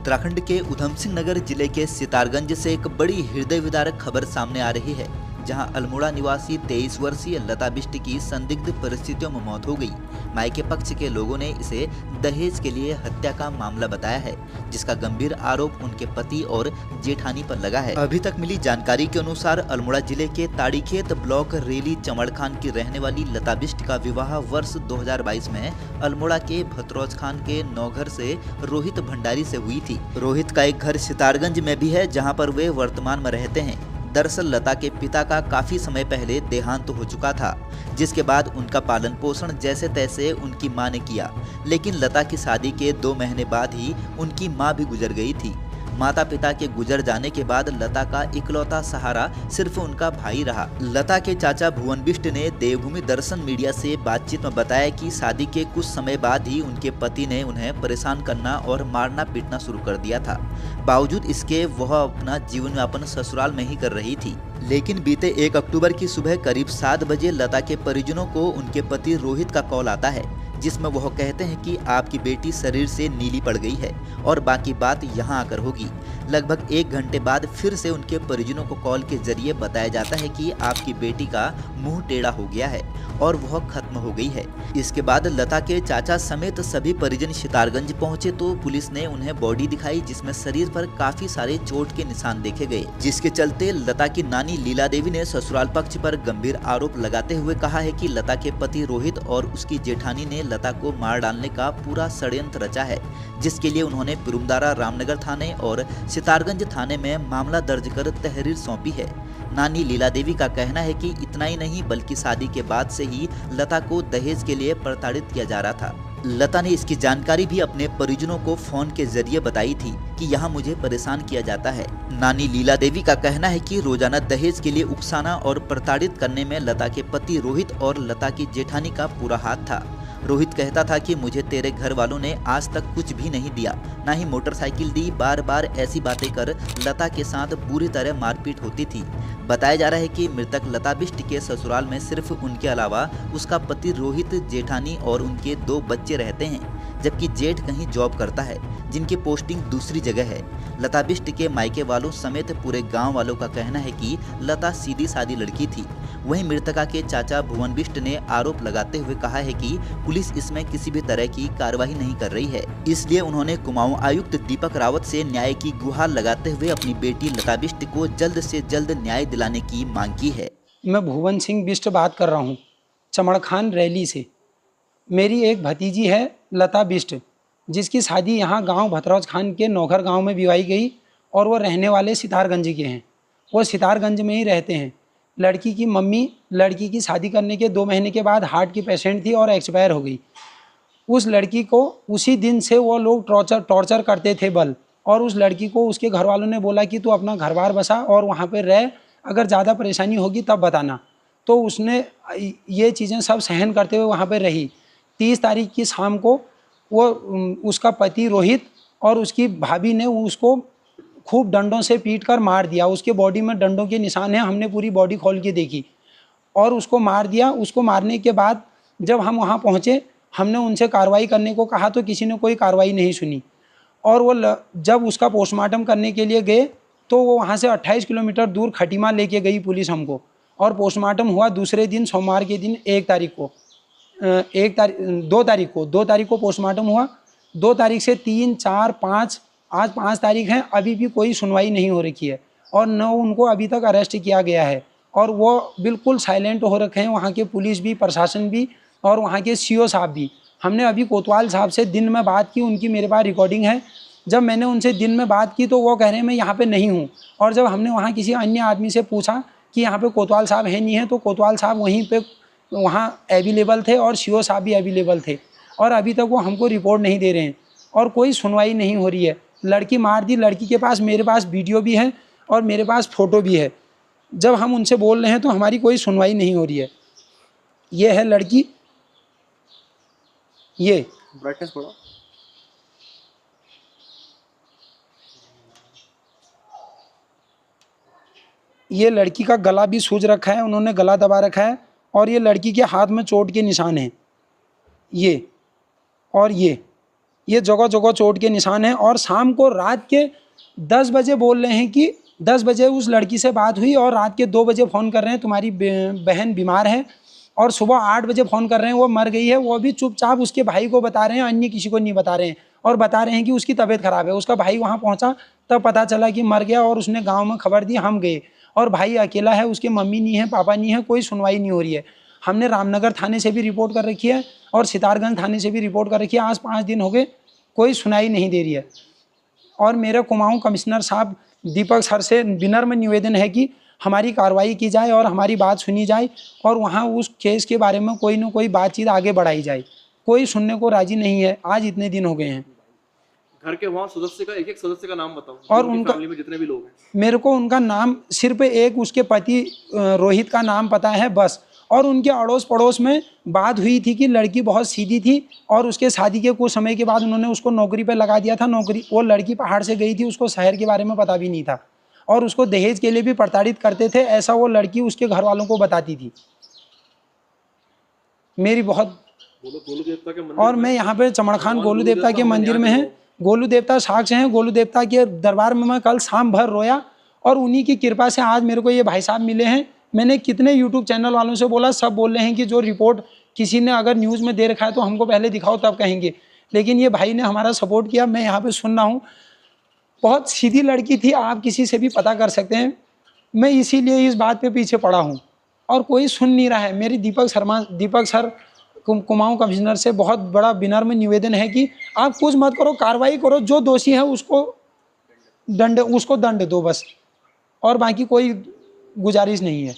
उत्तराखंड के उधम सिंह नगर जिले के सितारगंज से एक बड़ी हृदय विदारक खबर सामने आ रही है, जहां अल्मोड़ा निवासी 23 वर्षीय लता बिष्ट की संदिग्ध परिस्थितियों में मौत हो गई। मायके पक्ष के लोगों ने इसे दहेज के लिए हत्या का मामला बताया है, जिसका गंभीर आरोप उनके पति और जेठानी पर लगा है। अभी तक मिली जानकारी के अनुसार अल्मोड़ा जिले के ताड़ीखेत ब्लॉक रेली चमड़ खान की रहने वाली लता बिष्ट का विवाह वर्ष 2022 में अल्मोड़ा के भतरौज खान के नौघर से रोहित भंडारी से हुई थी। रोहित का एक घर सितारगंज में भी है, जहां पर वे वर्तमान में रहते हैं। दरअसल लता के पिता का काफी समय पहले देहांत हो चुका था, जिसके बाद उनका पालन पोषण जैसे तैसे उनकी मां ने किया, लेकिन लता की शादी के 2 महीने बाद ही उनकी मां भी गुजर गई थी। माता पिता के गुजर जाने के बाद लता का इकलौता सहारा सिर्फ उनका भाई रहा। लता के चाचा भुवन बिष्ट ने देवभूमि दर्शन मीडिया से बातचीत में बताया कि शादी के कुछ समय बाद ही उनके पति ने उन्हें परेशान करना और मारना पीटना शुरू कर दिया था। बावजूद इसके वह अपना जीवन यापन ससुराल में ही कर रही थी। लेकिन बीते 1 अक्टूबर की सुबह करीब 7 बजे लता के परिजनों को उनके पति रोहित का कॉल आता है, जिसमें वह कहते हैं कि आपकी बेटी शरीर से नीली पड़ गई है और बाकी बात यहां आकर होगी। लगभग 1 घंटे बाद फिर से उनके परिजनों को कॉल के जरिए बताया जाता है कि आपकी बेटी का मुंह टेढ़ा हो गया है और वह खत्म हो गई है। इसके बाद लता के चाचा समेत सभी परिजन सितारगंज पहुंचे तो पुलिस ने उन्हें बॉडी दिखाई, जिसमें शरीर पर काफी सारे चोट के निशान देखे गए, जिसके चलते लता की नानी लीला देवी ने ससुराल पक्ष पर गंभीर आरोप लगाते हुए कहा है कि लता के पति रोहित और उसकी जेठानी ने लता को मार डालने का पूरा षड्यंत्र रचा है, जिसके लिए उन्होंने पिरुमदारा रामनगर थाने और सितारगंज थाने में मामला दर्ज कर तहरीर सौंपी है। नानी लीला देवी का कहना है कि इतना ही नहीं बल्कि शादी के बाद से ही लता को दहेज के लिए प्रताड़ित किया जा रहा था। लता ने इसकी जानकारी भी अपने परिजनों को फोन के जरिए बताई थी कि यहाँ मुझे परेशान किया जाता है। नानी लीला देवी का कहना है कि रोजाना दहेज के लिए उकसाना और प्रताड़ित करने में लता के पति रोहित और लता की जेठानी का पूरा हाथ था। रोहित कहता था कि मुझे तेरे घर वालों ने आज तक कुछ भी नहीं दिया, ना ही मोटरसाइकिल दी। बार बार ऐसी बातें कर लता के साथ बुरी तरह मारपीट होती थी। बताया जा रहा है कि मृतक लता बिष्ट के ससुराल में सिर्फ उनके अलावा उसका पति रोहित, जेठानी और उनके 2 बच्चे रहते हैं, जबकि जेठ कहीं जॉब करता है, जिनकी पोस्टिंग दूसरी जगह है। लता बिष्ट के मायके वालों समेत पूरे गांव वालों का कहना है कि लता सीधी सादी लड़की थी। वहीं मृतका के चाचा भुवन बिष्ट ने आरोप लगाते हुए कहा है कि पुलिस इसमें किसी भी तरह की कार्रवाई नहीं कर रही है, इसलिए उन्होंने कुमाऊं आयुक्त दीपक रावत से न्याय की गुहार लगाते हुए अपनी बेटी लता बिष्ट को जल्द से जल्द न्याय दिलाने की मांग की है। मैं भुवन सिंह बिष्ट बात कर रहा हूँ, चमड़ खान रैली से। मेरी एक भतीजी है लता बिष्ट, जिसकी शादी यहाँ गांव भतरौज खान के नौघर गांव में विवाही गई और वो रहने वाले सितारगंज के हैं। वो सितारगंज में ही रहते हैं। लड़की की मम्मी लड़की की शादी करने के 2 महीने के बाद हार्ट की पेशेंट थी और एक्सपायर हो गई। उस लड़की को उसी दिन से वो लोग टॉर्चर करते थे बल, और उस लड़की को उसके घर वालों ने बोला कि तू अपना घर बार बसा और वहाँ पर रह, अगर ज़्यादा परेशानी होगी तब बताना। तो उसने ये चीज़ें सब सहन करते हुए वहाँ पर रही। 30 तारीख की शाम को वो उसका पति रोहित और उसकी भाभी ने उसको खूब डंडों से पीट कर मार दिया। उसके बॉडी में डंडों के निशान हैं, हमने पूरी बॉडी खोल के देखी, और उसको मार दिया। उसको मारने के बाद जब हम वहाँ पहुँचे, हमने उनसे कार्रवाई करने को कहा तो किसी ने कोई कार्रवाई नहीं सुनी। और वो जब उसका पोस्टमार्टम करने के लिए गए तो वो वहाँ से 28 किलोमीटर दूर खटीमा लेके गई पुलिस हमको, और पोस्टमार्टम हुआ दूसरे दिन, सोमवार के दिन 2 तारीख को पोस्टमार्टम हुआ। 2 तारीख से 3, 4, 5, आज 5 तारीख है, अभी भी कोई सुनवाई नहीं हो रखी है और न उनको अभी तक अरेस्ट किया गया है, और वो बिल्कुल साइलेंट हो रखे हैं, वहाँ के पुलिस भी, प्रशासन भी और वहाँ के सीओ साहब भी। हमने अभी कोतवाल साहब से दिन में बात की, उनकी मेरे पास रिकॉर्डिंग है। जब मैंने उनसे दिन में बात की तो वो कह रहे हैं मैं यहाँ पे नहीं हूँ, और जब हमने वहाँ किसी अन्य आदमी से पूछा कि यहाँ पे कोतवाल साहब है नहीं है, तो कोतवाल साहब वहाँ अवेलेबल थे और सीओ साहब भी अवेलेबल थे, और अभी तक वो हमको रिपोर्ट नहीं दे रहे हैं और कोई सुनवाई नहीं हो रही है। लड़की मार दी, लड़की के पास, मेरे पास वीडियो भी है और मेरे पास फ़ोटो भी है। जब हम उनसे बोल रहे हैं तो हमारी कोई सुनवाई नहीं हो रही है। ये है लड़की, ये ब्राइटनेस बढ़ाओ। ये लड़की का गला भी सूज रखा है, उन्होंने गला दबा रखा है, और ये लड़की के हाथ में चोट के निशान हैं, ये और ये जगह जगह चोट के निशान हैं। और शाम को रात के 10 बजे बोल रहे हैं कि 10 बजे उस लड़की से बात हुई और रात के 2 बजे फ़ोन कर रहे हैं तुम्हारी बहन बीमार है, और सुबह 8 बजे फ़ोन कर रहे हैं वो मर गई है। वो भी चुपचाप उसके भाई को बता रहे हैं, अन्य किसी को नहीं बता रहे हैं, और बता रहे हैं कि उसकी तबीयत ख़राब है। उसका भाई वहाँ पहुँचा तब पता चला कि मर गया, और उसने गाँव में खबर दी, हम गए, और भाई अकेला है, उसके मम्मी नहीं है, पापा नहीं है, कोई सुनवाई नहीं हो रही है। हमने रामनगर थाने से भी रिपोर्ट कर रखी है और सितारगंज थाने से भी रिपोर्ट कर रखी है। आज 5 दिन हो गए, कोई सुनाई नहीं दे रही है। और मेरे कुमाऊं कमिश्नर साहब दीपक सर से विनम्र निवेदन है कि हमारी कार्रवाई की जाए और हमारी बात सुनी जाए, और वहाँ उस केस के बारे में कोई ना कोई बातचीत आगे बढ़ाई जाए। कोई सुनने को राजी नहीं है, आज इतने दिन हो गए हैं। घर के वहाँ सदस्य का एक सदस्य का नाम बताओ, और उनकी उनका फैमिली में जितने भी लोग हैं। मेरे को उनका नाम सिर्फ एक उसके पति रोहित का नाम पता है बस। और उनके अड़ोस पड़ोस में बात हुई थी कि लड़की बहुत सीधी थी, और उसके शादी के कुछ समय के बाद उन्होंने उसको नौकरी पे लगा दिया था। नौकरी, वो लड़की पहाड़ से गई थी, उसको शहर के बारे में पता भी नहीं था, और उसको दहेज के लिए भी प्रताड़ित करते थे, ऐसा वो लड़की उसके घर वालों को बताती थी। मेरी बहुत गोलू देवता के मंदिर और मैं यहाँ पे चमड़खान गोलू देवता के मंदिर में है। गोलू देवता साक्ष्य हैं। गोलू देवता के दरबार में मैं कल शाम भर रोया, और उन्हीं की कृपा से आज मेरे को ये भाई साहब मिले हैं। मैंने कितने यूट्यूब चैनल वालों से बोला, सब बोल रहे हैं कि जो रिपोर्ट किसी ने अगर न्यूज़ में दे रखा है तो हमको पहले दिखाओ तब कहेंगे, लेकिन ये भाई ने हमारा सपोर्ट किया। मैं यहाँ पे सुन रहा हूँ, बहुत सीधी लड़की थी, आप किसी से भी पता कर सकते हैं। मैं इसीलिए इस बात पे पीछे पड़ा हूँ, और कोई सुन नहीं रहा है। मेरी दीपक सर कुमाऊं कमिश्नर से बहुत बड़ा विनम्र निवेदन है कि आप कुछ मत करो, कार्रवाई करो, जो दोषी है उसको दंड दो बस, और बाकी कोई गुजारिश नहीं है।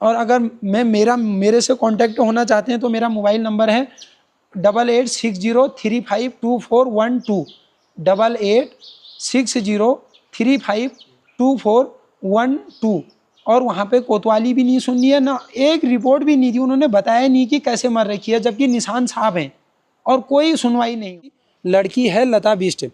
और अगर मेरे से कांटेक्ट होना चाहते हैं तो मेरा मोबाइल नंबर है 8860352412 8860352412। और वहाँ पे कोतवाली भी नहीं सुननी है, ना एक रिपोर्ट भी नहीं दी। उन्होंने बताया नहीं कि कैसे मर रखी है, जबकि निशान साफ हैं, और कोई सुनवाई नहीं। लड़की है लता बिष्ट,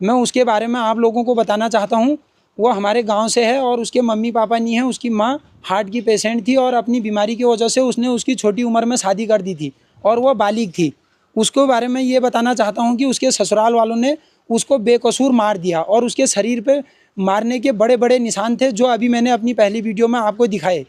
मैं उसके बारे में आप लोगों को बताना चाहता हूँ। वो हमारे गांव से है, और उसके मम्मी पापा नहीं है। उसकी माँ हार्ट की पेशेंट थी, और अपनी बीमारी की वजह से उसने उसकी छोटी उम्र में शादी कर दी थी, और वो बालिग थी। उसके बारे में ये बताना चाहता हूँ कि उसके ससुराल वालों ने उसको बेकसूर मार दिया, और उसके शरीर पे मारने के बड़े बड़े निशान थे, जो अभी मैंने अपनी पहली वीडियो में आपको दिखाए।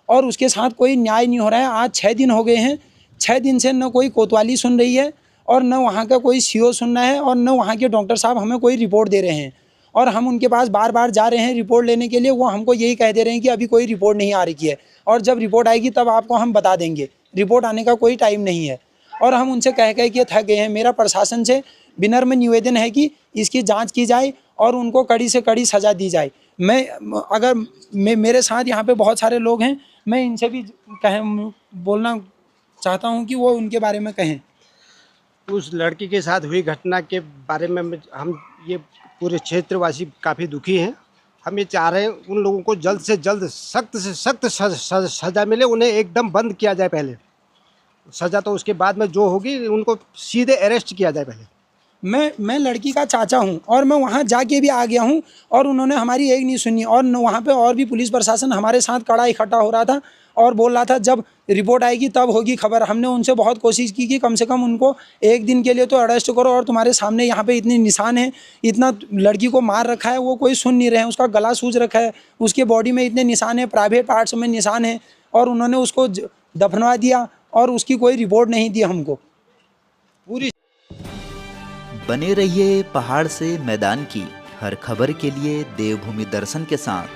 और उसके साथ कोई न्याय नहीं हो रहा है। आज 6 दिन हो गए हैं, 6 दिन से न कोई कोतवाली सुन रही है, और न वहाँ का कोई सीओ सुन रहा है, और न वहाँ के डॉक्टर साहब हमें कोई रिपोर्ट दे रहे हैं। और हम उनके पास बार बार जा रहे हैं रिपोर्ट लेने के लिए, वो हमको यही कह दे रहे हैं कि अभी कोई रिपोर्ट नहीं आ रही है, और जब रिपोर्ट आएगी तब आपको हम बता देंगे। रिपोर्ट आने का कोई टाइम नहीं है, और हम उनसे कह के थक गए हैं। मेरा प्रशासन से विनम्र निवेदन है कि इसकी जांच की जाए और उनको कड़ी से कड़ी सज़ा दी जाए। मेरे साथ यहाँ पे बहुत सारे लोग हैं, मैं इनसे भी बोलना चाहता हूँ कि वो उनके बारे में कहें। उस लड़की के साथ हुई घटना के बारे में हम ये पूरे क्षेत्रवासी काफ़ी दुखी हैं। हम ये चाह रहे हैं उन लोगों को जल्द से जल्द सख्त से सख्त सज़ा मिले, उन्हें एकदम बंद किया जाए। पहले सज़ा तो उसके बाद में जो होगी, उनको सीधे अरेस्ट किया जाए पहले। मैं लड़की का चाचा हूं, और मैं वहां जाके भी आ गया हूं, और उन्होंने हमारी एक नहीं सुनी। और वहां पे और भी पुलिस प्रशासन हमारे साथ कड़ा इकट्ठा हो रहा था, और बोल रहा था जब रिपोर्ट आएगी तब होगी खबर। हमने उनसे बहुत कोशिश की कि कम से कम उनको एक दिन के लिए तो अरेस्ट करो, और तुम्हारे सामने यहाँ पे इतने निशान हैं, इतना लड़की को मार रखा है, वो कोई सुन नहीं रहे हैं। उसका गला सूज रखा है, उसके बॉडी में इतने निशान हैं, प्राइवेट पार्ट्स में निशान हैं, और उन्होंने उसको दफनवा दिया, और उसकी कोई रिपोर्ट नहीं दी हमको। पूरी बने रहिए पहाड़ से मैदान की हर खबर के लिए देवभूमि दर्शन के साथ।